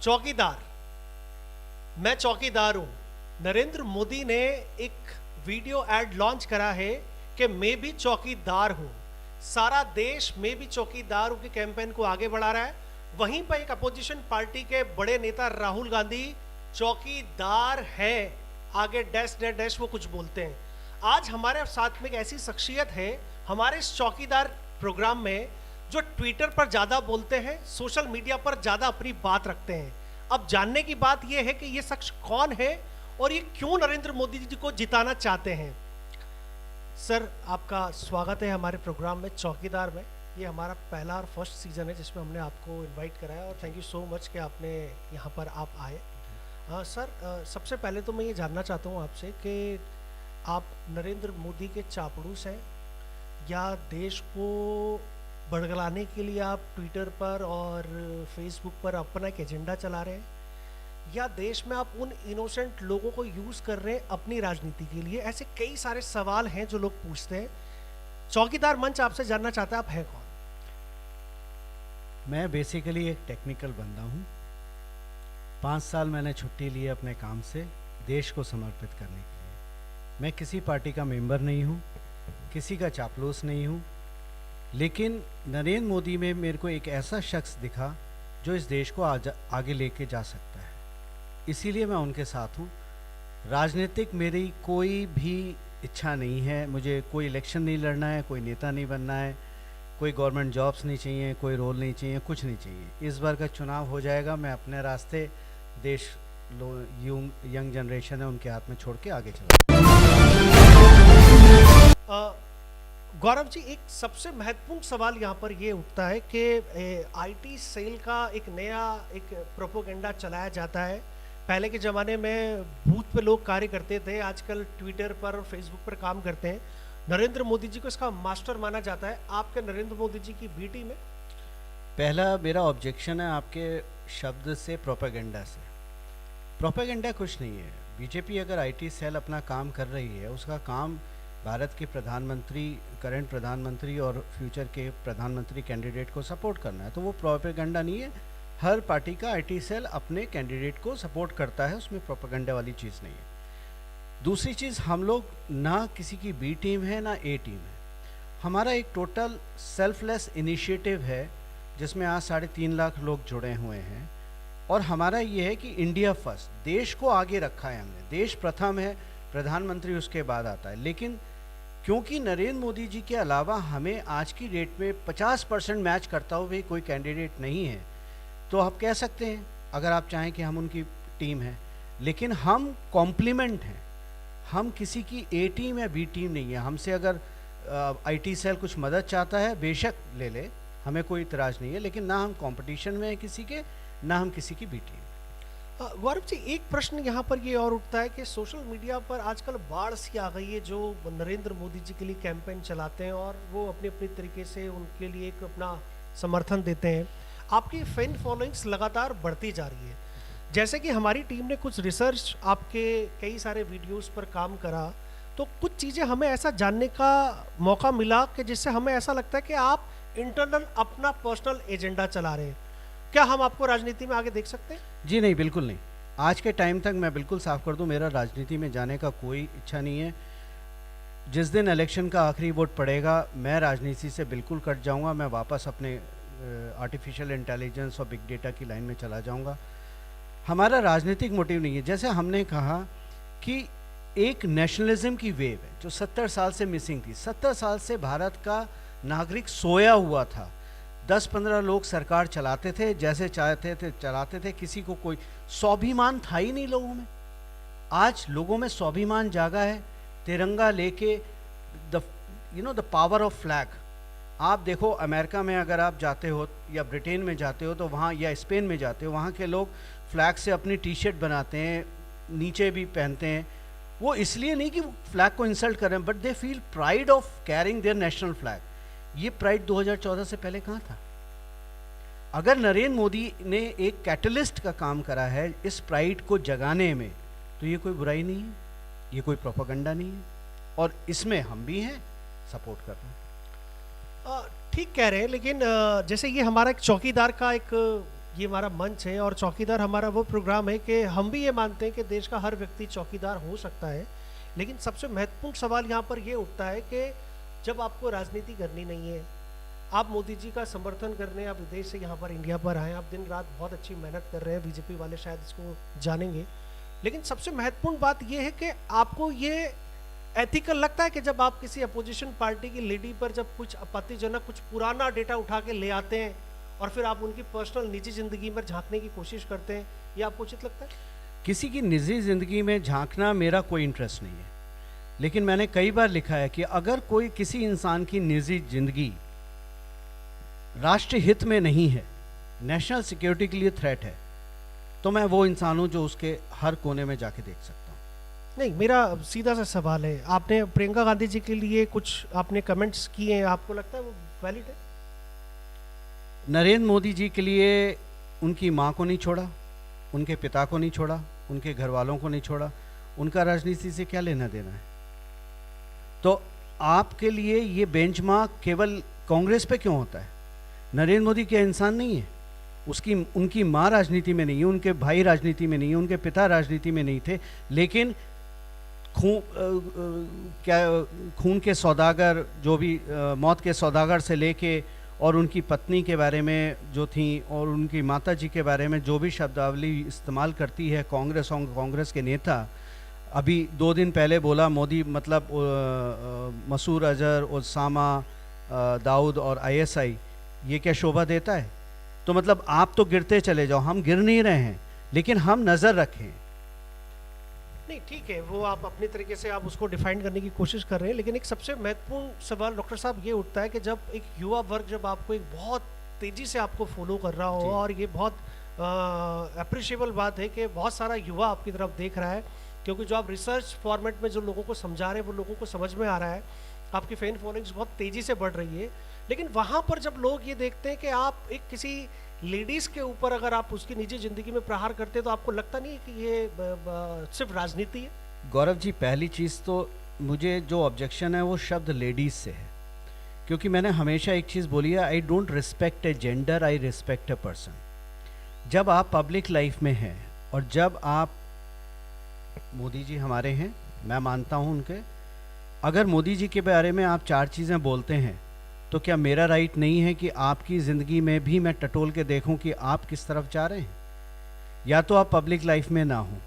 चौकीदार, मैं चौकीदार हूं। नरेंद्र मोदी ने एक वीडियो एड लॉन्च करा है कि मैं भी चौकीदार हूं। सारा देश मैं भी चौकीदार हूं की कैंपेन को आगे बढ़ा रहा है। वहीं पर एक अपोजिशन पार्टी के बड़े नेता राहुल गांधी चौकीदार है, आगे डैश डैश डैश वो कुछ बोलते हैं। आज हमारे साथ में एक ऐसी शख्सियत है हमारे इस चौकीदार प्रोग्राम में जो ट्विटर पर ज्यादा बोलते हैं, सोशल मीडिया पर ज्यादा अपनी बात रखते हैं। अब जानने की बात यह है कि ये शख्स कौन है और ये क्यों नरेंद्र मोदी जी को जिताना चाहते हैं। सर, आपका स्वागत है हमारे प्रोग्राम में चौकीदार में। ये हमारा पहला और फर्स्ट सीजन है जिसमें हमने आपको इनवाइट कराया और थैंक यू सो मच कि आपने यहाँ पर आप आए। हाँ सर, सबसे पहले तो मैं ये जानना चाहता हूँ आपसे कि आप नरेंद्र मोदी के चापड़ूस हैं या देश को बड़गलाने के लिए आप ट्विटर पर और फेसबुक पर अपना एक एजेंडा चला रहे हैं, या देश में आप उन इनोसेंट लोगों को यूज़ कर रहे हैं अपनी राजनीति के लिए। ऐसे कई सारे सवाल हैं जो लोग पूछते हैं। चौकीदार मंच आपसे जानना चाहता है आप हैं कौन। मैं बेसिकली एक टेक्निकल बंदा हूँ। 5 साल मैंने छुट्टी ली है अपने काम से देश को समर्पित करने के लिए। मैं किसी पार्टी का मेंबर नहीं हूँ, किसी का चापलूस नहीं हूँ, लेकिन नरेंद्र मोदी में मेरे को एक ऐसा शख्स दिखा जो इस देश को आगे लेके जा सकता है, इसीलिए मैं उनके साथ हूँ। राजनीतिक मेरी कोई भी इच्छा नहीं है, मुझे कोई इलेक्शन नहीं लड़ना है, कोई नेता नहीं बनना है, कोई गवर्नमेंट जॉब्स नहीं चाहिए, कोई रोल नहीं चाहिए, कुछ नहीं चाहिए। इस बार का चुनाव हो जाएगा, मैं अपने रास्ते देश यंग जनरेशन है उनके हाथ में छोड़ के आगे चला। गौरव जी, एक सबसे महत्वपूर्ण सवाल यहाँ पर ये उठता है कि आईटी सेल का एक नया एक प्रोपोगेंडा चलाया जाता है। पहले के ज़माने में बूथ पे लोग कार्य करते थे, आजकल ट्विटर पर और फेसबुक पर काम करते हैं। नरेंद्र मोदी जी को इसका मास्टर माना जाता है। आपके नरेंद्र मोदी जी की बी टीम है। पहला मेरा ऑब्जेक्शन है आपके शब्द से, प्रोपेगेंडा से। प्रोपेगेंडा कुछ नहीं है। बीजेपी अगर आईटी सेल अपना काम कर रही है, उसका काम भारत के प्रधानमंत्री, करंट प्रधानमंत्री और फ्यूचर के प्रधानमंत्री कैंडिडेट को सपोर्ट करना है, तो वो प्रोपेगेंडा नहीं है। हर पार्टी का आईटी सेल अपने कैंडिडेट को सपोर्ट करता है, उसमें प्रोपेगेंडा वाली चीज़ नहीं है। दूसरी चीज़, हम लोग ना किसी की बी टीम है ना ए टीम है। हमारा एक टोटल सेल्फलेस इनिशिएटिव है जिसमें आज 3.5 लाख लोग जुड़े हुए हैं, और हमारा ये है कि इंडिया फर्स्ट, देश को आगे रखा है हमने। देश प्रथम है, प्रधानमंत्री उसके बाद आता है। लेकिन क्योंकि नरेंद्र मोदी जी के अलावा हमें आज की डेट में 50% मैच करता हुआ भी कोई कैंडिडेट नहीं है, तो आप कह सकते हैं अगर आप चाहें कि हम उनकी टीम हैं, लेकिन हम कॉम्प्लीमेंट हैं। हम किसी की ए टीम या बी टीम नहीं है। हमसे अगर आईटी सेल कुछ मदद चाहता है, बेशक ले ले, हमें कोई इतराज़ नहीं है, लेकिन ना हम कंपटीशन में हैं किसी के, ना हम किसी की बी टीम। गौरव जी, एक प्रश्न यहाँ पर ये और उठता है कि सोशल मीडिया पर आजकल बाढ़ सी आ गई है जो नरेंद्र मोदी जी के लिए कैंपेन चलाते हैं और वो अपने अपने तरीके से उनके लिए एक अपना समर्थन देते हैं। आपकी फैन फॉलोइंग्स लगातार बढ़ती जा रही है। जैसे कि हमारी टीम ने कुछ रिसर्च आपके कई सारे वीडियोस पर काम करा, तो कुछ चीज़ें हमें ऐसा जानने का मौका मिला कि जिससे हमें ऐसा लगता है कि आप इंटरनल अपना पर्सनल एजेंडा चला रहे हैं। क्या हम आपको राजनीति में आगे देख सकते हैं? जी नहीं, बिल्कुल नहीं। आज के टाइम तक मैं बिल्कुल साफ कर दूं, मेरा राजनीति में जाने का कोई इच्छा नहीं है। जिस दिन इलेक्शन का आखिरी वोट पड़ेगा, मैं राजनीति से बिल्कुल कट जाऊंगा। मैं वापस अपने आर्टिफिशियल इंटेलिजेंस और बिग डेटा की लाइन में चला जाऊंगा। हमारा राजनीतिक मोटिव नहीं है। जैसे हमने कहा कि एक नेशनलिज्म की वेव है जो 70 साल से मिसिंग थी। 70 साल से भारत का नागरिक सोया हुआ था। 10-15 लोग सरकार चलाते थे, जैसे चाहते थे चलाते थे, किसी को कोई स्वाभिमान था ही नहीं लोगों में। आज लोगों में स्वाभिमान जागा है। तिरंगा लेके द पावर ऑफ फ्लैग। आप देखो, अमेरिका में अगर आप जाते हो या ब्रिटेन में जाते हो तो वहाँ, या स्पेन में जाते हो, वहाँ के लोग फ्लैग से अपनी टी शर्ट बनाते हैं, नीचे भी पहनते हैं। वो इसलिए नहीं कि फ्लैग को इंसल्ट कर रहे हैं, but they feel pride of carrying there national flag. ये प्राइड 2014 से पहले कहाँ था? अगर नरेंद्र मोदी ने एक कैटलिस्ट का काम करा है इस प्राइड को जगाने में, तो ये कोई बुराई नहीं है, ये कोई प्रोपेगेंडा नहीं है, और इसमें हम भी हैं, सपोर्ट कर रहे हैं। ठीक कह रहे हैं, लेकिन जैसे ये हमारा एक चौकीदार का एक ये हमारा मंच है और चौकीदार हमारा वो प्रोग्राम है कि हम भी ये मानते हैं कि देश का हर व्यक्ति चौकीदार हो सकता है। लेकिन सबसे महत्वपूर्ण सवाल यहाँ पर ये उठता है कि जब आपको राजनीति करनी नहीं है, आप मोदी जी का समर्थन करने आप विदेश से यहाँ पर इंडिया पर आए, आप दिन रात बहुत अच्छी मेहनत कर रहे हैं, बीजेपी वाले शायद इसको जानेंगे। लेकिन सबसे महत्वपूर्ण बात यह है कि आपको ये एथिकल लगता है कि जब आप किसी अपोजिशन पार्टी की लेडी पर जब कुछ आपत्तिजनक कुछ पुराना डेटा उठा के ले आते हैं और फिर आप उनकी पर्सनल निजी जिंदगी में झांकने की कोशिश करते हैं, ये आपको उचित लगता है? किसी की निजी ज़िंदगी में झांकना मेरा कोई इंटरेस्ट नहीं है, लेकिन मैंने कई बार लिखा है कि अगर कोई किसी इंसान की निजी जिंदगी राष्ट्र हित में नहीं है, नेशनल सिक्योरिटी के लिए थ्रेट है, तो मैं वो इंसान हूं जो उसके हर कोने में जाके देख सकता हूं। नहीं, मेरा सीधा सा सवाल है, आपने प्रियंका गांधी जी के लिए कुछ आपने कमेंट्स किए हैं, आपको लगता है वो वैलिड है? नरेंद्र मोदी जी के लिए उनकी माँ को नहीं छोड़ा, उनके पिता को नहीं छोड़ा, उनके घर वालों को नहीं छोड़ा, उनका राजनीति से क्या लेना देना है? तो आपके लिए ये बेंचमार्क केवल कांग्रेस पे क्यों होता है? नरेंद्र मोदी क्या इंसान नहीं है? उनकी माँ राजनीति में नहीं है, उनके भाई राजनीति में नहीं है, उनके पिता राजनीति में नहीं थे, लेकिन खून के सौदागर जो भी मौत के सौदागर से लेके और उनकी पत्नी के बारे में जो थी और उनकी माता जी के बारे में जो भी शब्दावली इस्तेमाल करती है कांग्रेस और कांग्रेस के नेता, अभी 2 दिन पहले बोला मोदी मतलब मसूद अजहर, उसामा, दाऊद और आईएसआई, ये क्या शोभा देता है? तो मतलब आप तो गिरते चले जाओ, हम गिर नहीं रहे हैं, लेकिन हम नज़र रखें। नहीं, ठीक है, वो आप अपने तरीके से आप उसको डिफाइन करने की कोशिश कर रहे हैं, लेकिन एक सबसे महत्वपूर्ण सवाल डॉक्टर साहब ये उठता है कि जब एक युवा वर्ग जब आपको एक बहुत तेज़ी से आपको फॉलो कर रहा हो और ये बहुत अप्रिशिएबल बात है कि बहुत सारा युवा आपकी तरफ देख रहा है, क्योंकि जो आप रिसर्च फॉर्मेट में जो लोगों को समझा रहे हैं वो लोगों को समझ में आ रहा है, आपकी फैन फॉलोइंग्स बहुत तेज़ी से बढ़ रही है। लेकिन वहाँ पर जब लोग ये देखते हैं कि आप एक किसी लेडीज़ के ऊपर अगर आप उसकी निजी ज़िंदगी में प्रहार करते हैं, तो आपको लगता नहीं है कि ये सिर्फ राजनीति है? गौरव जी, पहली चीज़ तो मुझे जो ऑब्जेक्शन है वो शब्द लेडीज़ से है, क्योंकि मैंने हमेशा एक चीज़ बोली है, I don't respect a gender, I respect a person. जब आप पब्लिक लाइफ में हैं और जब आप, मोदी जी हमारे हैं, मैं मानता हूं उनके, अगर मोदी जी के बारे में आप 4 चीज़ें बोलते हैं तो क्या मेरा राइट नहीं है कि आपकी ज़िंदगी में भी मैं टटोल के देखूं कि आप किस तरफ जा रहे हैं? या तो आप पब्लिक लाइफ में ना हो,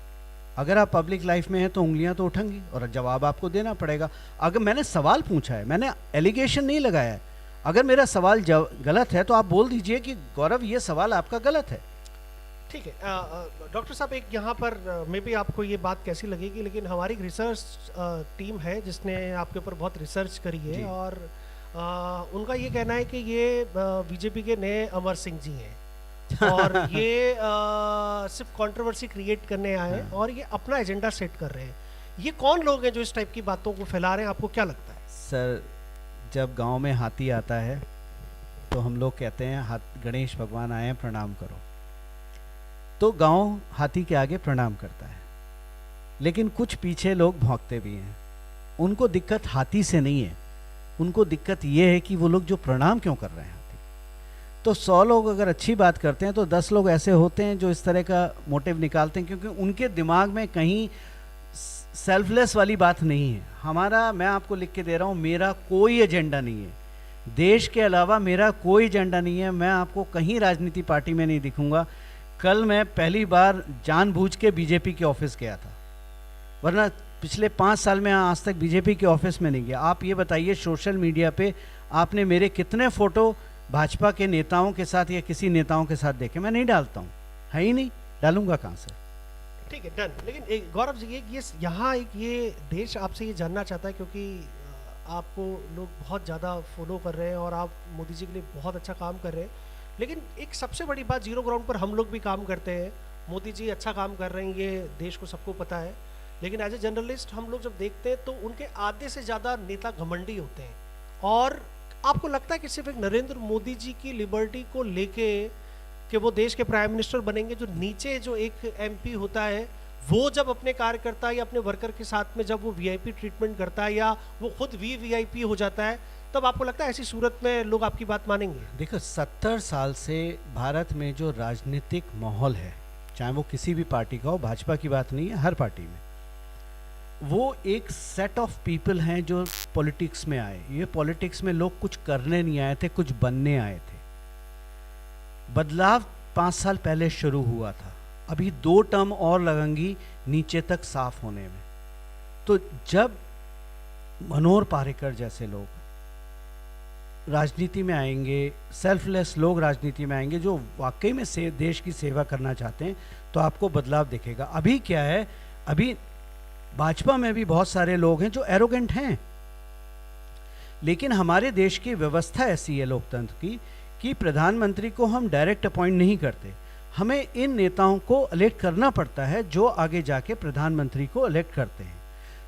अगर आप पब्लिक लाइफ में हैं तो उंगलियां तो उठेंगी और जवाब आपको देना पड़ेगा। अगर मैंने सवाल पूछा है, मैंने एलिगेशन नहीं लगाया है, अगर मेरा सवाल गलत है तो आप बोल दीजिए कि गौरव ये सवाल आपका गलत है। ठीक है, डॉक्टर साहब, एक यहाँ पर मे भी आपको ये बात कैसी लगेगी, लेकिन हमारी रिसर्च टीम है जिसने आपके ऊपर बहुत रिसर्च करी है और उनका ये कहना है कि ये बीजेपी के नए अमर सिंह जी हैं और ये सिर्फ कंट्रोवर्सी क्रिएट करने आए हैं और ये अपना एजेंडा सेट कर रहे हैं। ये कौन लोग हैं जो इस टाइप की बातों को फैला रहे हैं, आपको क्या लगता है? सर, जब गांव में हाथी आता है तो हम लोग कहते हैं गणेश भगवान आए हैं, प्रणाम करो, तो गांव हाथी के आगे प्रणाम करता है। लेकिन कुछ पीछे लोग भौंकते भी हैं, उनको दिक्कत हाथी से नहीं है, उनको दिक्कत ये है कि वो लोग जो प्रणाम क्यों कर रहे हैं हाथी। तो 100 लोग अगर अच्छी बात करते हैं तो 10 लोग ऐसे होते हैं जो इस तरह का मोटिव निकालते हैं, क्योंकि उनके दिमाग में कहीं सेल्फलेस वाली बात नहीं है। हमारा, मैं आपको लिख के दे रहा हूँ, मेरा कोई एजेंडा नहीं है, देश के अलावा मेरा कोई एजेंडा नहीं है। मैं आपको कहीं राजनीति पार्टी में नहीं दिखूंगा। कल मैं पहली बार जानबूझ के बीजेपी के ऑफिस गया था, वरना पिछले 5 साल में आज तक बीजेपी के ऑफिस में नहीं गया। आप ये बताइए, सोशल मीडिया पे आपने मेरे कितने फ़ोटो भाजपा के नेताओं के साथ या किसी नेताओं के साथ देखे? मैं नहीं डालता हूँ, है ही नहीं, डालूंगा कहाँ से? ठीक है, डन। लेकिन गौरव जी, ये यहाँ एक ये देश आपसे ये जानना चाहता है, क्योंकि आपको लोग बहुत ज़्यादा फॉलो कर रहे हैं और आप मोदी जी के लिए बहुत अच्छा काम कर रहे हैं। लेकिन एक सबसे बड़ी बात, जीरो ग्राउंड पर हम लोग भी काम करते हैं, मोदी जी अच्छा काम कर रहे हैं, ये देश को सबको पता है, लेकिन एज ए जर्नलिस्ट हम लोग जब देखते हैं तो उनके आधे से ज़्यादा नेता घमंडी होते हैं। और आपको लगता है कि सिर्फ एक नरेंद्र मोदी जी की लिबर्टी को लेके कि वो देश के प्राइम मिनिस्टर बनेंगे, जो नीचे जो एक एमपी होता है वो जब अपने कार्यकर्ता या अपने वर्कर के साथ में जब वो वीआईपी ट्रीटमेंट करता है या वो खुद वीआईपी हो जाता है, तब आपको लगता है ऐसी सूरत में लोग आपकी बात मानेंगे? देखो 70 साल से भारत में जो राजनीतिक माहौल है, चाहे वो किसी भी पार्टी का हो, भाजपा की बात नहीं है, हर पार्टी में, वो एक सेट ऑफ पीपल हैं जो पॉलिटिक्स में आए। ये पॉलिटिक्स में लोग कुछ करने नहीं आए थे, कुछ बनने आए थे। बदलाव 5 साल पहले शुरू हुआ था, अभी 2 टर्म और लगेंगी नीचे तक साफ होने में। तो जब मनोहर पार्रिकर जैसे लोग राजनीति में आएंगे, सेल्फलेस लोग राजनीति में आएंगे जो वाकई में देश की सेवा करना चाहते हैं, तो आपको बदलाव दिखेगा। अभी क्या है, अभी भाजपा में भी बहुत सारे लोग हैं जो एरोगेंट हैं, लेकिन हमारे देश की व्यवस्था ऐसी है लोकतंत्र की कि प्रधानमंत्री को हम डायरेक्ट अपॉइंट नहीं करते, हमें इन नेताओं को इलेक्ट करना पड़ता है जो आगे जाके प्रधानमंत्री को इलेक्ट करते हैं।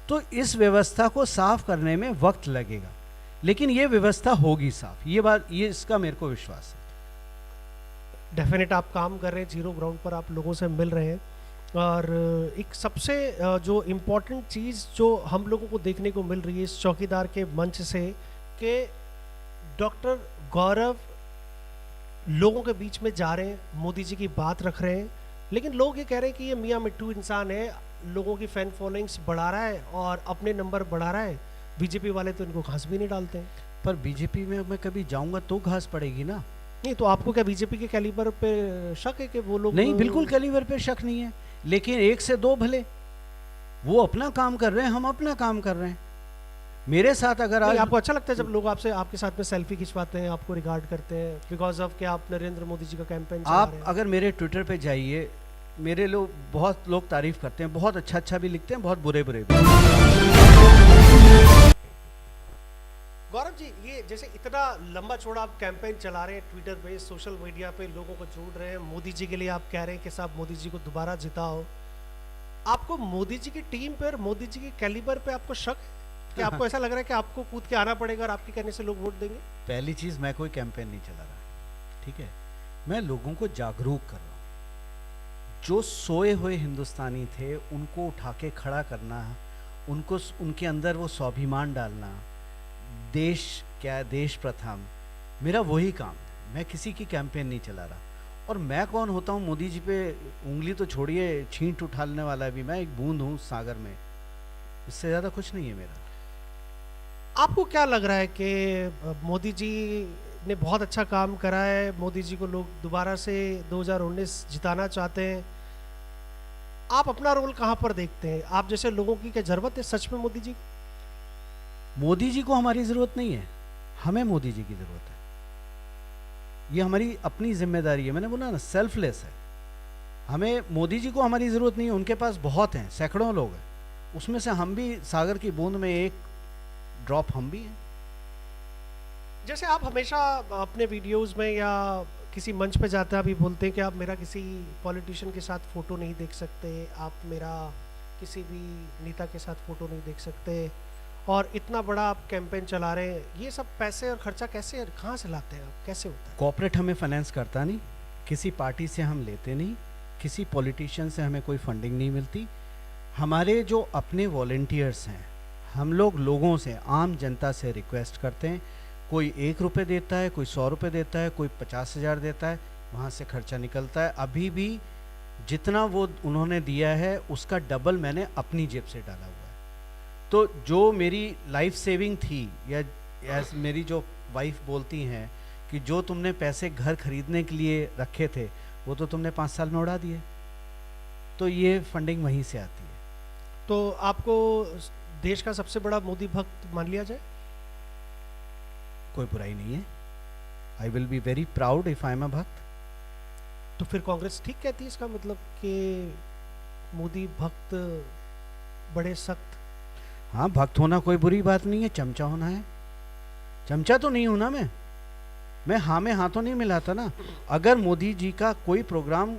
तो इस व्यवस्था को साफ करने में वक्त लगेगा, लेकिन ये व्यवस्था होगी साफ, ये इसका मेरे को विश्वास है। डेफिनेट आप काम कर रहे हैं, जीरो ग्राउंड पर आप लोगों से मिल रहे हैं, और एक सबसे जो इम्पोर्टेंट चीज़ जो हम लोगों को देखने को मिल रही है इस चौकीदार के मंच से, कि डॉक्टर गौरव लोगों के बीच में जा रहे हैं, मोदी जी की बात रख रहे हैं, लेकिन लोग ये कह रहे हैं कि ये मियाँ मिट्टू इंसान है, लोगों की फैन फॉलोइंग्स बढ़ा रहा है और अपने नंबर बढ़ा रहा है। बीजेपी वाले तो इनको घास भी नहीं डालते हैं। पर बीजेपी में मैं कभी जाऊंगा तो घास पड़ेगी ना। नहीं तो आपको क्या बीजेपी के कैलिबर पे शक है कि वो लोग? नहीं, बिल्कुल कैलिबर पे शक नहीं है, लेकिन 1 से 2 भले, वो अपना काम कर रहे हैं, हम अपना काम कर रहे हैं। मेरे साथ अगर आज आपको अच्छा लगता है जब लोग आपसे आपके साथ में सेल्फी खिंचवाते हैं, आपको रिगार्ड करते हैं बिकॉज ऑफ कि आप नरेंद्र मोदी जी का कैंपेन चला आप रहे हैं? अगर मेरे ट्विटर पे जाइए, मेरे लोग बहुत लोग तारीफ करते हैं, बहुत अच्छा अच्छा भी लिखते हैं, बहुत बुरे बुरे भी। गौरव जी, ये जैसे इतना लंबा चौड़ा आप कैंपेन चला रहे हैं, ट्विटर पे, सोशल मीडिया पे लोगों को जोड़ रहे हैं, मोदी जी के लिए आप कह रहे हैं कि साहब मोदी जी को दोबारा जिताओ, आपको मोदी जी की टीम पे और मोदी जी के कैलिबर पे आपको शक है कि आपको ऐसा लग रहा है कि आपको कूद के आना पड़ेगा और आपके कहने से लोग वोट देंगे? पहली चीज, मैं कोई कैंपेन नहीं चला रहा, ठीक है, मैं लोगों को जागरूक कर रहा हूँ। जो सोए हुए हिंदुस्तानी थे उनको उठा के खड़ा करना, उनको उनके अंदर वो स्वाभिमान डालना, देश क्या, देश प्रथम, मेरा वही काम है। मैं किसी की कैंपेन नहीं चला रहा। और मैं कौन होता हूँ मोदी जी पे उंगली तो छोड़िए, छींट उठाने वाला भी मैं एक बूंद हूँ सागर में, इससे ज़्यादा कुछ नहीं है मेरा। आपको क्या लग रहा है कि मोदी जी ने बहुत अच्छा काम करा है, मोदी जी को लोग दोबारा से 2019 जिताना चाहते हैं, आप अपना रोल कहाँ पर देखते हैं? आप जैसे लोगों की क्या जरूरत है सच में मोदी जी? मोदी जी को हमारी ज़रूरत नहीं है, हमें मोदी जी की ज़रूरत है। ये हमारी अपनी जिम्मेदारी है, मैंने बोला ना, सेल्फलेस है। हमें मोदी जी को हमारी ज़रूरत नहीं है, उनके पास बहुत हैं, सैकड़ों लोग हैं, उसमें से हम भी सागर की बूंद में एक ड्रॉप हम भी हैं। जैसे आप हमेशा अपने वीडियोस में या किसी मंच पे जाते हैं अभी बोलते हैं कि आप मेरा किसी पॉलिटिशियन के साथ फ़ोटो नहीं देख सकते, आप मेरा किसी भी नेता के साथ फ़ोटो नहीं देख सकते, और इतना बड़ा आप कैंपेन चला रहे हैं, ये सब पैसे और खर्चा कैसे, कहाँ से लाते हैं आप, कैसे होता है? कॉर्पोरेट हमें फाइनेंस करता नहीं, किसी पार्टी से हम लेते नहीं, किसी पॉलिटिशियन से हमें कोई फंडिंग नहीं मिलती। हमारे जो अपने वॉलेंटियर्स हैं, हम लोग लोगों से, आम जनता से रिक्वेस्ट करते हैं, कोई 1 रुपये देता है, कोई 100 रुपये देता है, कोई 50,000 देता है, वहाँ से खर्चा निकलता है। अभी भी जितना वो उन्होंने दिया है उसका डबल मैंने अपनी जेब से डाला हुआ है। तो जो मेरी लाइफ सेविंग थी, या मेरी जो वाइफ बोलती हैं कि जो तुमने पैसे घर खरीदने के लिए रखे थे वो तो तुमने 5 साल में उड़ा दिए, तो ये फंडिंग वहीं से आती है। तो आपको देश का सबसे बड़ा मोदी भक्त मान लिया जाए? कोई बुराई नहीं है, I will be very proud if I am a भक्त। तो फिर कांग्रेस ठीक कहती है इसका मतलब कि मोदी भक्त बड़े सख्त? हाँ, भक्त होना कोई बुरी बात नहीं है, चमचा होना है। चमचा तो नहीं हूं ना मैं हाँ में हाथों नहीं मिलाता ना। अगर मोदी जी का कोई प्रोग्राम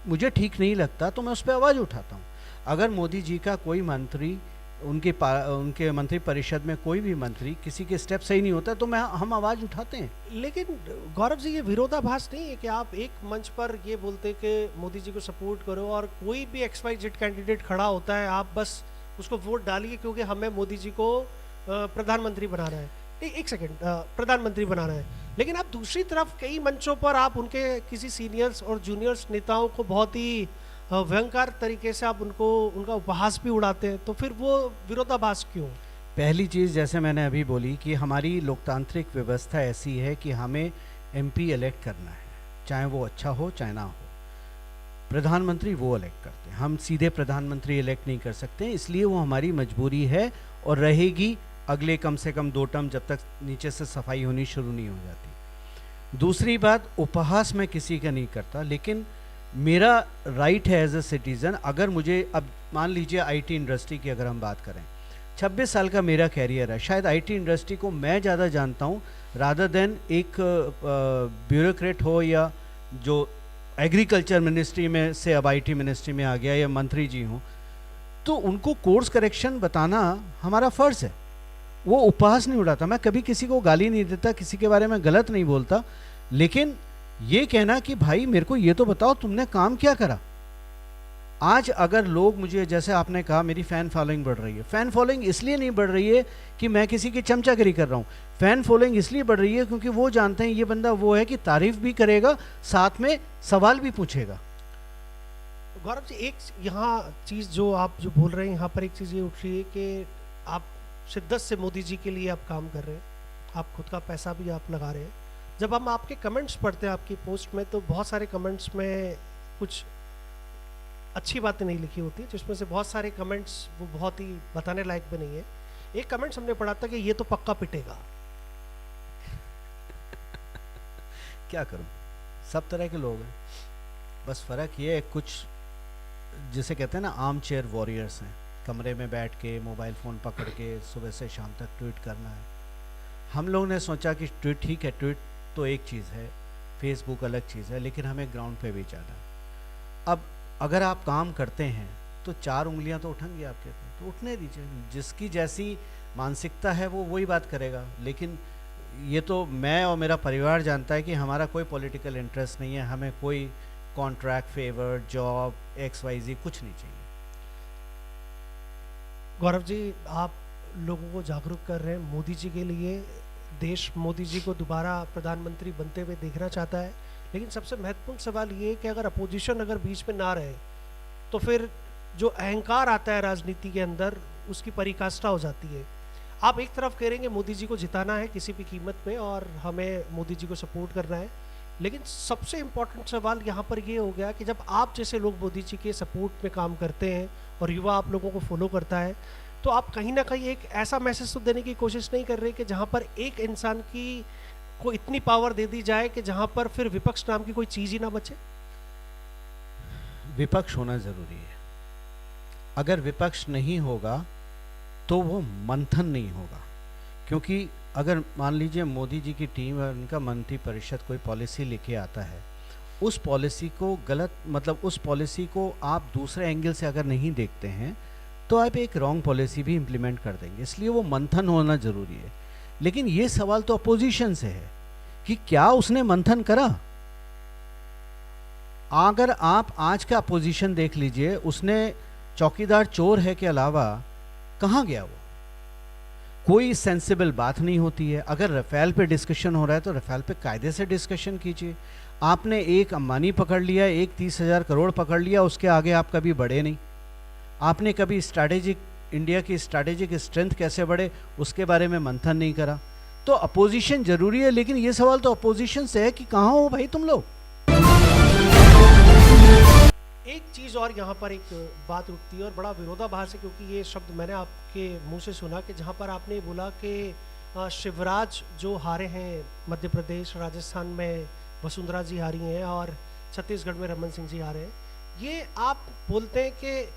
मुझे ठीक नहीं लगता तो मैं उस पर आवाज़ उठाता हूँ। अगर मोदी जी का कोई मंत्री, उनके मंत्री परिषद में कोई भी मंत्री, किसी के स्टेप सही नहीं होता तो हम आवाज़ उठाते हैं। लेकिन गौरव जी, ये विरोधाभास नहीं है कि आप एक मंच पर ये बोलते कि मोदी जी को सपोर्ट करो और कोई भी XYZ कैंडिडेट खड़ा होता है, आप बस उसको वोट डालिए क्योंकि हमें मोदी जी को प्रधानमंत्री बनाना है। एक सेकंड, प्रधानमंत्री बनाना है, लेकिन आप दूसरी तरफ कई मंचों पर आप उनके किसी सीनियर्स और जूनियर्स नेताओं को बहुत ही व्यंग्यार तरीके से आप उनका उपहास भी उड़ाते हैं, तो फिर वो विरोधाभास क्यों? पहली चीज़ जैसे मैंने अभी बोली कि हमारी लोकतांत्रिक व्यवस्था ऐसी है कि हमें एमपी इलेक्ट करना है, चाहे वो अच्छा हो चाहे ना हो। प्रधानमंत्री वो इलेक्ट करते हैं, हम सीधे प्रधानमंत्री इलेक्ट नहीं कर सकते, इसलिए वो हमारी मजबूरी है और रहेगी अगले कम से कम 2 टर्म, जब तक नीचे से सफाई होनी शुरू नहीं हो जाती। दूसरी बात, उपहास मैं किसी का नहीं करता, लेकिन मेरा राइट है एज ए सिटीज़न, अगर मुझे अब मान लीजिए आईटी इंडस्ट्री की अगर हम बात करें, 26 साल का मेरा कैरियर है, शायद आईटी इंडस्ट्री को मैं ज़्यादा जानता हूँ रादर देन एक ब्यूरोक्रेट हो या जो एग्रीकल्चर मिनिस्ट्री में से अब आईटी मिनिस्ट्री में आ गया या मंत्री जी हों, तो उनको कोर्स करेक्शन बताना हमारा फ़र्ज़ है। वो उपहास नहीं उड़ाता, मैं कभी किसी को गाली नहीं देता, किसी के बारे में गलत नहीं बोलता, लेकिन ये कहना कि भाई मेरे को ये तो बताओ तुमने काम क्या करा। आज अगर लोग मुझे, जैसे आपने कहा मेरी फ़ैन फॉलोइंग बढ़ रही है, फ़ैन फॉलोइंग इसलिए नहीं बढ़ रही है कि मैं किसी की चमचागिरी कर रहा हूँ, फ़ैन फॉलोइंग इसलिए बढ़ रही है क्योंकि वो जानते हैं ये बंदा वो है कि तारीफ़ भी करेगा, साथ में सवाल भी पूछेगा। गौरव जी, एक यहाँ चीज़ जो आप जो बोल रहे हैं, यहाँ पर एक चीज़ ये उठ रही है कि आप शिद्दत से मोदी जी के लिए आप काम कर रहे हैं, आप खुद का पैसा भी आप लगा रहे हैं। जब हम आपके कमेंट्स पढ़ते हैं आपकी पोस्ट में, तो बहुत सारे कमेंट्स में कुछ अच्छी बातें नहीं लिखी होती, जिसमें से बहुत सारे कमेंट्स वो बहुत ही बताने लायक भी नहीं है। एक कमेंट्स हमने पढ़ा था कि ये तो पक्का पिटेगा। क्या करूं, सब तरह के लोग हैं, बस फ़र्क ये है कुछ जिसे कहते हैं ना आर्म चेयर वॉरियर्स हैं, कमरे में बैठ के मोबाइल फ़ोन पकड़ के सुबह से शाम तक ट्वीट करना है। हम लोगों ने सोचा कि ट्वीट ठीक है, ट्वीट तो एक चीज़ है, फेसबुक अलग चीज़ है, लेकिन हमें ग्राउंड पे भी जाना है। अब अगर आप काम करते हैं तो 4 उंगलियां तो उठेंगी आपके पे, तो उठने दीजिए, जिसकी जैसी मानसिकता है वो वही बात करेगा। लेकिन ये तो मैं और मेरा परिवार जानता है कि हमारा कोई पॉलिटिकल इंटरेस्ट नहीं है, हमें कोई कॉन्ट्रैक्ट, फेवर, जॉब, XYZ कुछ नहीं चाहिए। गौरव जी, आप लोगों को जागरूक कर रहे हैं मोदी जी के लिए, देश मोदी जी को दोबारा प्रधानमंत्री बनते हुए देखना चाहता है, लेकिन सबसे महत्वपूर्ण सवाल ये है कि अगर अपोजिशन अगर बीच में ना रहे तो फिर जो अहंकार आता है राजनीति के अंदर, उसकी पराकाष्ठा हो जाती है। आप एक तरफ कह रहे हैं मोदी जी को जिताना है किसी भी कीमत पे और हमें मोदी जी को सपोर्ट करना है, लेकिन सबसे इम्पोर्टेंट सवाल यहाँ पर ये हो गया कि जब आप जैसे लोग मोदी जी के सपोर्ट में काम करते हैं और युवा आप लोगों को फॉलो करता है, तो आप कहीं ना कहीं एक ऐसा मैसेज तो देने की कोशिश नहीं कर रहे कि जहाँ पर एक इंसान की को इतनी पावर दे दी जाए कि जहाँ पर फिर विपक्ष नाम की कोई चीज़ ही ना बचे। विपक्ष होना ज़रूरी है, अगर विपक्ष नहीं होगा तो वो मंथन नहीं होगा, क्योंकि अगर मान लीजिए मोदी जी की टीम और उनका मंत्री परिषद कोई पॉलिसी लेके आता है, उस पॉलिसी को गलत, मतलब उस पॉलिसी को आप दूसरे एंगल से अगर नहीं देखते हैं तो आप एक रॉन्ग पॉलिसी भी इम्प्लीमेंट कर देंगे, इसलिए वो मंथन होना ज़रूरी है। लेकिन ये सवाल तो अपोजिशन से है कि क्या उसने मंथन करा। अगर आप आज का अपोजिशन देख लीजिए, उसने चौकीदार चोर है के अलावा कहाँ गया वो, कोई सेंसिबल बात नहीं होती है। अगर रफेल पे डिस्कशन हो रहा है तो रफेल पे कायदे से डिस्कशन कीजिए। आपने एक अंबानी पकड़ लिया, एक 30,000 करोड़ पकड़ लिया, उसके आगे आप कभी बढ़े नहीं। आपने कभी स्ट्रैटेजिक, इंडिया की स्ट्रैटेजिक स्ट्रेंथ कैसे बढ़े उसके बारे में मंथन नहीं करा। तो अपोजिशन जरूरी है, लेकिन ये सवाल तो अपोजिशन से है कि कहाँ हो भाई तुम लोग। एक चीज़ और यहाँ पर एक बात उठती है और बड़ा विरोधाभास है, क्योंकि ये शब्द मैंने आपके मुंह से सुना कि जहाँ पर आपने बोला कि शिवराज जो हारे हैं मध्य प्रदेश, राजस्थान में वसुंधरा जी हारी हैं और छत्तीसगढ़ में रमन सिंह जी हारे हैं, ये आप बोलते हैं कि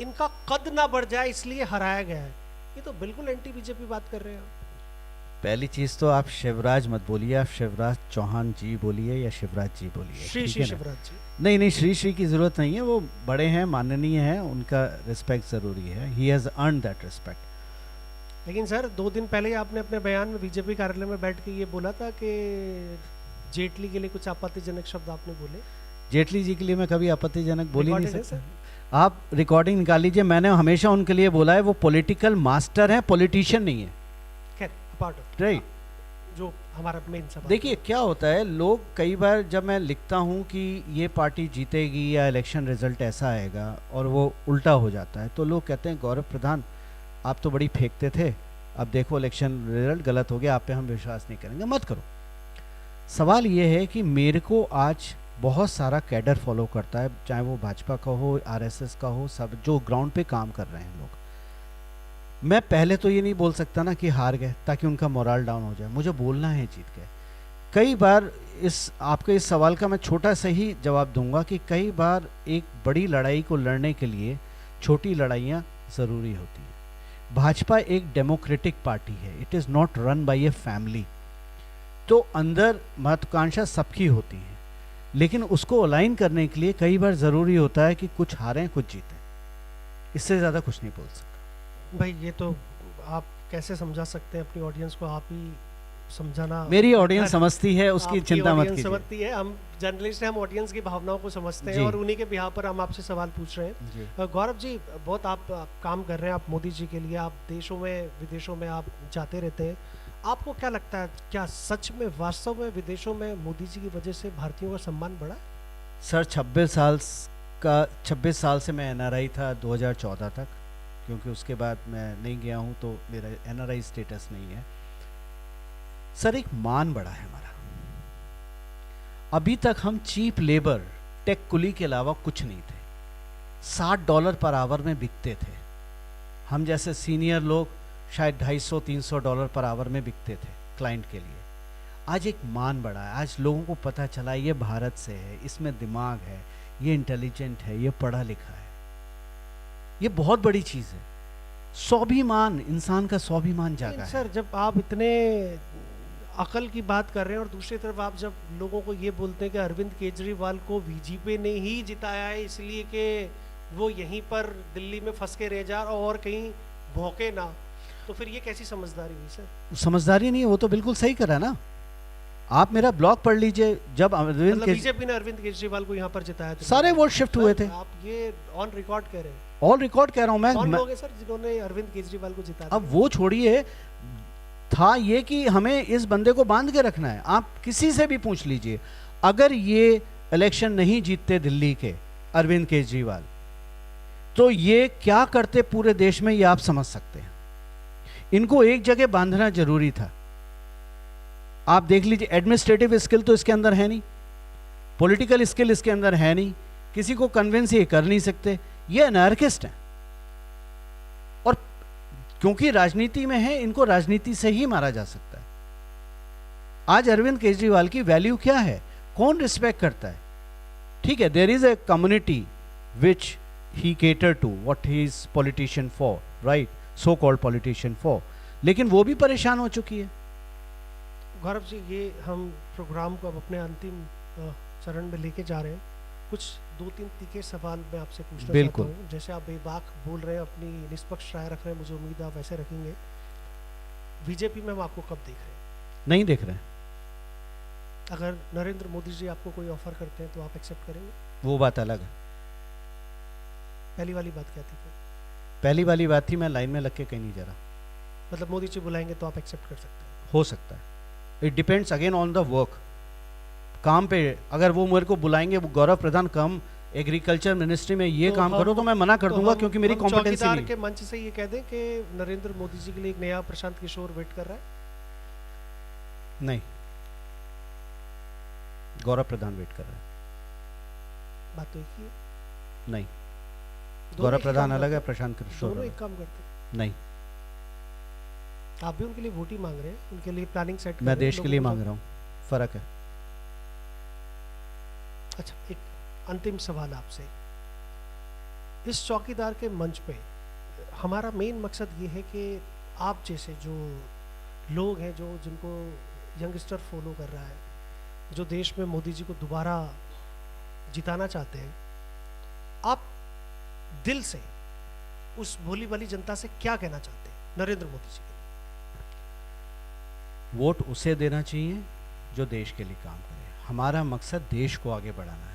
इनका कद ना बढ़ जाए इसलिए हराया गया है। ये तो बिल्कुल एंटी बीजेपी बात कर रहे हैं आप। पहली चीज तो आप शिवराज मत बोलिए, आप शिवराज चौहान जी बोलिए या शिवराज जी बोलिए। श्री श्री शिवराज जी। नहीं, श्री की जरूरत नहीं है, वो बड़े हैं, माननीय हैं, उनका रिस्पेक्ट जरूरी है। He has earn that respect. लेकिन सर 2 दिन पहले ही आपने अपने बयान में बीजेपी कार्यालय में बैठ के ये बोला था कि जेटली के लिए कुछ आपत्तिजनक शब्द आपने बोले। जेटली जी के लिए मैं कभी आपत्तिजनक बोल ही नहीं सकता। आप रिकॉर्डिंग निकाल लीजिए, मैंने हमेशा उनके लिए बोला है वो पॉलिटिकल मास्टर है, पॉलिटिशियन नहीं है। खैर, अपार्ट ऑफ राइट। जो हमारा मेन सवाल। देखिए क्या होता है, लोग कई बार जब मैं लिखता हूँ कि ये पार्टी जीतेगी या इलेक्शन रिजल्ट ऐसा आएगा और वो उल्टा हो जाता है, तो लोग कहते हैं गौरव प्रधान आप तो बड़ी फेंकते थे, अब देखो इलेक्शन रिजल्ट गलत हो गया, आप पे हम विश्वास नहीं करेंगे। मत करो। सवाल ये है कि मेरे को आज बहुत सारा कैडर फॉलो करता है, चाहे वो भाजपा का हो, आरएसएस का हो, सब जो ग्राउंड पे काम कर रहे हैं लोग। मैं पहले तो ये नहीं बोल सकता ना कि हार गए ताकि उनका मोरल डाउन हो जाए, मुझे बोलना है जीत गए। कई बार इस आपके इस सवाल का मैं छोटा सा ही जवाब दूंगा कि कई बार एक बड़ी लड़ाई को लड़ने के लिए छोटी लड़ाइयाँ ज़रूरी होती हैं। भाजपा एक डेमोक्रेटिक पार्टी है, it is not run by a family, तो अंदर महत्वाकांक्षा सबकी होती है, लेकिन उसको अलाइन करने के लिए कई बार ज़रूरी होता है कि कुछ हारें कुछ जीतें, इससे ज़्यादा कुछ नहीं बोल सकता। भाई ये तो आप कैसे समझा सकते हैं अपनी ऑडियंस को, आप ही समझाना। मेरी ऑडियंस समझती है, उसकी आपकी चिंता मत ऑडियंस कीजिए। समझती है, हम जर्नलिस्ट हैं, हम ऑडियंस की भावनाओं को समझते हैं जी। और उन्हीं के बिहार पर हम आपसे सवाल पूछ रहे हैं। जी। गौरव जी, बहुत आप काम कर रहे हैं, आप मोदी जी के लिए, आप देशों में विदेशों में आप जाते रहते हैं। आपको क्या लगता है, क्या सच में वास्तव में विदेशों में मोदी जी की वजह से भारतीयों का सम्मान बढ़ा? सर 26 साल से मैं एनआरआई था 2014 तक, क्योंकि उसके बाद मैं नहीं गया हूँ तो मेरा एनआरआई स्टेटस नहीं है। सर एक मान बढ़ा है हमारा। अभी तक हम चीप लेबर, टेक कुली के अलावा कुछ नहीं थे, $60 पर आवर में बिकते थे। हम जैसे सीनियर लोग शायद $250-300 पर आवर में बिकते थे क्लाइंट के लिए। आज एक मान बढ़ा है, आज लोगों को पता चला ये भारत से है, इसमें दिमाग है, ये इंटेलिजेंट है, ये पढ़ा लिखा है, ये बहुत बड़ी चीज़ है। स्वाभिमान, इंसान का स्वाभिमान जागा है। सर जब आप इतने अकल की बात कर रहे हैं और दूसरी तरफ आप जब लोगों को ये बोलते हैं कि अरविंद केजरीवाल को बीजेपी ने ही जिताया है इसलिए कि वो यहीं पर दिल्ली में फंस के रह जा और कहीं भौंके ना, तो फिर ये कैसी समझदारी हुई सर? समझदारी नहीं है, वो तो बिल्कुल सही करा ना। आप मेरा ब्लॉग पढ़ लीजिए, जब अरविंद बीजेपी ने अरविंद केजरीवाल को यहाँ पर जिताया था, सारे वोट शिफ्ट हुए थे। आप ये ऑन रिकॉर्ड कह रहे हैं? ऑन रिकॉर्ड कह रहा हूँ मैं। कौन लोग हैं सर जिन्होंने अरविंद केजरीवाल को जिताया? अब वो छोड़िए, था ये कि हमें इस बंदे को बांध के रखना है। आप किसी से भी पूछ लीजिए, अगर ये इलेक्शन नहीं जीतते दिल्ली के अरविंद केजरीवाल, तो ये क्या करते पूरे देश में, ये आप समझ सकते हैं। इनको एक जगह बांधना जरूरी था। आप देख लीजिए, एडमिनिस्ट्रेटिव स्किल तो इसके अंदर है नहीं, पॉलिटिकल स्किल इसके अंदर है नहीं, किसी को कन्विंस ये कर नहीं सकते, ये अनार्किस्ट हैं। और क्योंकि राजनीति में है, इनको राजनीति से ही मारा जा सकता है। आज अरविंद केजरीवाल की वैल्यू क्या है, कौन रिस्पेक्ट करता है? ठीक है, there is a community which he cater to, what he is politician for, right, so called politician for, लेकिन वो भी परेशान हो चुकी है। गौरव जी, ये हम प्रोग्राम को अब अपने अंतिम चरण में लेके जा रहे हैं। कुछ 2-3 तीखे सवाल मैं आपसे पूछना चाहता हूँ। जैसे आप बेबाक बोल रहे हैं, अपनी निष्पक्ष राय रख रहे हैं, मुझे उम्मीद है आप वैसे रखेंगे। बीजेपी में हम आपको कब देख रहे हैं? नहीं देख रहे हैं। अगर नरेंद्र मोदी जी आपको कोई ऑफर करते हैं तो आप एक्सेप्ट करेंगे? वो बात अलग है। पहली वाली बात क्या थी? पहली वाली बात थी, मैं लाइन में लग के कहीं नहीं जा रहा। मतलब मोदी जी बुलाएंगे तो आप एक्सेप्ट कर सकते हैं? हो सकता है, it depends again on the work. काम पे अगर वो मेरे को बुलाएंगे, वो गौरव प्रधान कम एग्रीकल्चर मिनिस्ट्री में ये काम करो, तो मैं मना कर दूंगा, क्योंकि मेरी कॉम्पिटेंसी नहीं। के मंच से ये कह दें कि नरेंद्र मोदी जी के लिए एक नया प्रशांत किशोर वेट कर रहा है? नहीं, गौरव प्रधान वेट कर रहा है। बात तो एक ही है। नहीं, गौरव प्रधान अलग है, प्रशांत किशोर दोनों अलग। एक काम करते? नहीं, आप भी उनके लिए वोट ही मांग रहे हैं, उनके लिए प्लानिंग सेट कर मैं रहे हैं, देश के लिए लोगों को मांग रहा हूँ, फर्क है। अच्छा, एक अंतिम सवाल आपसे। इस चौकीदार के मंच पे हमारा मेन मकसद ये है कि आप जैसे जो लोग हैं, जो जिनको यंगस्टर फॉलो कर रहा है, जो देश में मोदी जी को दोबारा जिताना चाहते हैं, आप दिल से उस भोली भाली जनता से क्या कहना चाहते हैं नरेंद्र मोदी जी के लिए? वोट उसे देना चाहिए जो देश के लिए काम करे। हमारा मकसद देश को आगे बढ़ाना है।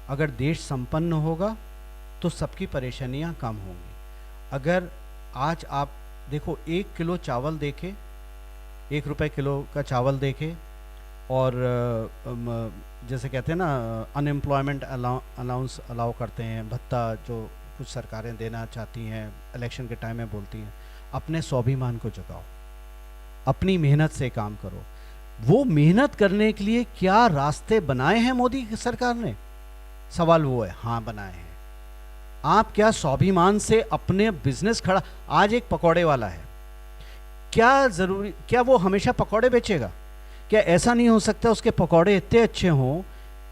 अगर देश संपन्न होगा तो सबकी परेशानियां कम होंगी। अगर आज आप देखो 1 किलो चावल देके ₹1 किलो का चावल देके और जैसे कहते हैं ना अनएम्प्लॉयमेंट अलाउंस अलाउ करते हैं, भत्ता जो कुछ सरकारें देना चाहती हैं इलेक्शन के टाइम में बोलती हैं, अपने स्वाभिमान को जगाओ, अपनी मेहनत से काम करो। वो मेहनत करने के लिए क्या रास्ते बनाए हैं मोदी की सरकार ने? सवाल वो है। हाँ बनाए हैं। आप क्या स्वाभिमान से अपने बिजनेस खड़ा, आज एक पकौड़े वाला है, क्या वो हमेशा पकौड़े बेचेगा? क्या ऐसा नहीं हो सकता उसके पकौड़े इतने अच्छे हों,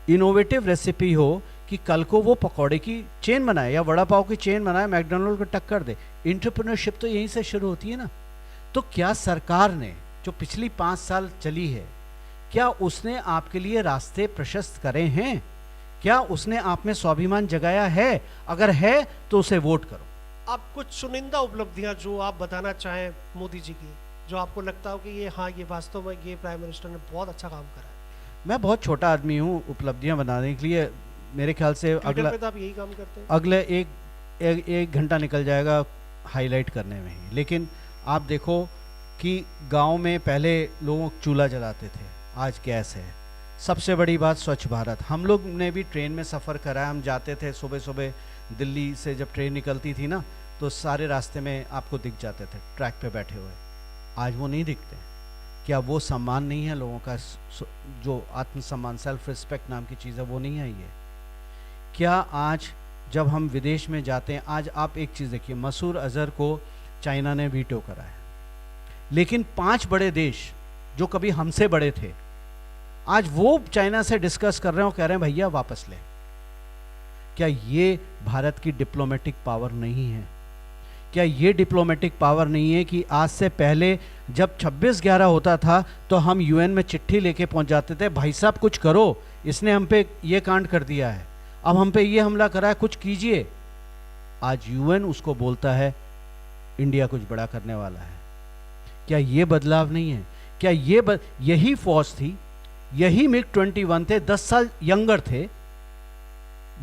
इनोवेटिव रेसिपी हो कि कल को वो पकौड़े की चेन बनाए या वड़ा पाव की चेन बनाए, मैकडोनल्ड को टक्कर दे? एंटरप्रेन्योरशिप तो यहीं से शुरू होती है ना। तो क्या सरकार ने जो पिछली 5 साल चली है, क्या उसने आपके लिए रास्ते प्रशस्त करे हैं? क्या उसने आप में स्वाभिमान जगाया है? अगर है तो उसे वोट करो। आप कुछ चुनिंदा उपलब्धियां जो आप बताना चाहें मोदी जी की, जो आपको लगता हो कि ये हाँ ये वास्तव में ये प्राइम मिनिस्टर ने बहुत अच्छा काम करा है? मैं बहुत छोटा आदमी हूँ उपलब्धियां बनाने के लिए। मेरे ख्याल से ट्विटर पे तो आप यही काम करते हैं। अगले एक घंटा निकल जाएगा हाईलाइट करने में ही। लेकिन आप देखो कि गांव में पहले लोग चूल्हा जलाते थे, आज गैस है। सबसे बड़ी बात स्वच्छ भारत। हम लोग ने भी ट्रेन में सफ़र करा है, हम जाते थे सुबह सुबह दिल्ली से, जब ट्रेन निकलती थी ना तो सारे रास्ते में आपको दिख जाते थे ट्रैक पे बैठे हुए। आज वो नहीं दिखते। क्या वो सम्मान नहीं है लोगों का? जो आत्मसम्मान, सेल्फ रिस्पेक्ट नाम की चीज़ है, वो नहीं आई है? क्या आज जब हम विदेश में जाते हैं, आज आप एक चीज़ देखिए, मसूद अजहर को चाइना ने वीटो करा है, लेकिन 5 बड़े देश जो कभी हमसे बड़े थे, आज वो चाइना से डिस्कस कर रहे हैं और कह रहे हैं भैया वापस लें। क्या ये भारत की डिप्लोमेटिक पावर नहीं है? क्या ये डिप्लोमेटिक पावर नहीं है कि आज से पहले जब 26/11 होता था तो हम यूएन में चिट्ठी लेके पहुंच जाते थे, भाई साहब कुछ करो, इसने हम पे ये कांड कर दिया है, अब हम पे ये हमला करा है, कुछ कीजिए। आज यूएन उसको बोलता है इंडिया कुछ बड़ा करने वाला है। क्या ये बदलाव नहीं है? क्या यही फौज थी, यही MiG-21 थे, 10 साल यंगर थे,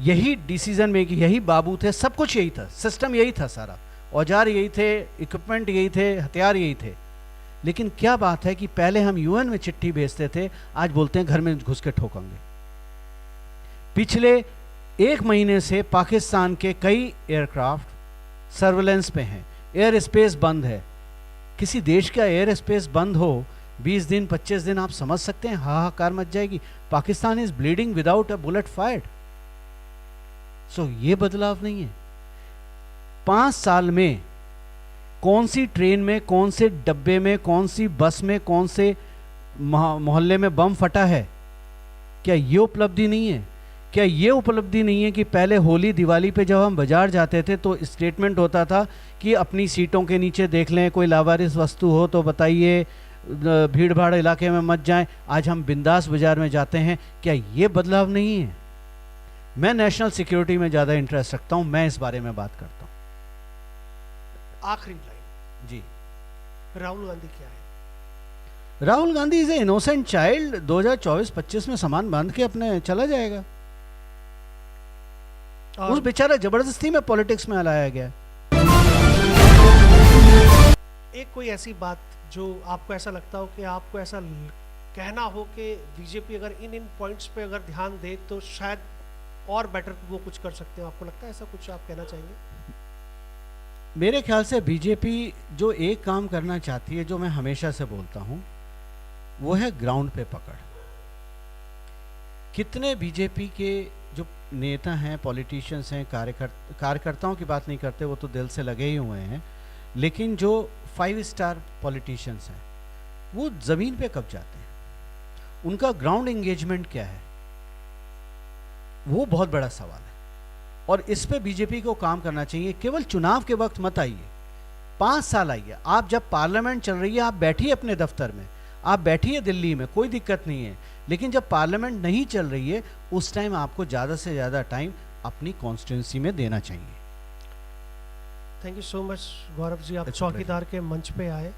यही डिसीजन मेकिंग, यही बाबू थे, सब कुछ यही था, सिस्टम यही था, सारा औजार यही थे, इक्विपमेंट यही थे, हथियार यही थे। लेकिन क्या बात है कि पहले हम यूएन में चिट्ठी भेजते थे, आज बोलते हैं घर में घुस के ठोकेंगे। पिछले 1 महीने से पाकिस्तान के कई एयरक्राफ्ट सर्वेलेंस पे हैं, एयर स्पेस बंद है। किसी देश का एयर स्पेस बंद हो 20 दिन 25 दिन, आप समझ सकते हैं हाहाकार मच जाएगी। Pakistan is bleeding without a bullet fired. So ये बदलाव नहीं है। 5 साल में कौन सी ट्रेन में, कौन से डब्बे में, कौन सी बस में, कौन से मोहल्ले में बम फटा है? क्या ये उपलब्धि नहीं है? क्या ये उपलब्धि नहीं है कि पहले होली दिवाली पे जब हम बाजार जाते थे तो स्टेटमेंट होता था कि अपनी सीटों के नीचे देख लें, कोई लावारिस वस्तु हो तो बताइए, भीड़ भाड़ इलाके में मत जाएं। आज हम बिंदास बाजार में जाते हैं। क्या ये बदलाव नहीं है? मैं नेशनल सिक्योरिटी में ज़्यादा इंटरेस्ट रखता हूं, मैं इस बारे में बात करता हूं। आखिरी लाइन जी, राहुल गांधी क्या है? Rahul Gandhi is a innocent child. 2024-25 में सामान बांध के अपने चला जाएगा। उस बेचारा जबरदस्ती में पॉलिटिक्स में लाया गया। एक कोई ऐसी बात जो आपको ऐसा लगता हो कि आपको ऐसा कहना हो कि बीजेपी अगर इन पॉइंट्स पे अगर ध्यान दे तो शायद और बेटर वो कुछ कर सकते हो, आपको लगता है ऐसा कुछ आप कहना चाहेंगे? मेरे ख्याल से बीजेपी जो एक काम करना चाहती है, जो मैं हमेशा से बोलता हूं, वो है ग्राउंड पे पकड़। कितने बीजेपी के जो नेता हैं, पॉलिटिशियंस हैं, कार्यकर्ताओं की बात नहीं करते, वो तो दिल से लगे ही हुए हैं, लेकिन जो 5 स्टार पॉलिटिशियंस हैं वो ज़मीन पे कब जाते हैं? उनका ग्राउंड एंगेजमेंट क्या है? वो बहुत बड़ा सवाल है और इस पे बीजेपी को काम करना चाहिए। केवल चुनाव के वक्त मत आइए, 5 साल आइए। आप जब पार्लियामेंट चल रही है आप बैठिए अपने दफ्तर में, आप बैठिए दिल्ली में, कोई दिक्कत नहीं है। लेकिन जब पार्लियामेंट नहीं चल रही है उस टाइम आपको ज़्यादा से ज़्यादा टाइम अपनी कॉन्स्टिट्यूंसी में देना चाहिए। Thank you so much Gaurav ji, आप चौकीदार के मंच पे आए।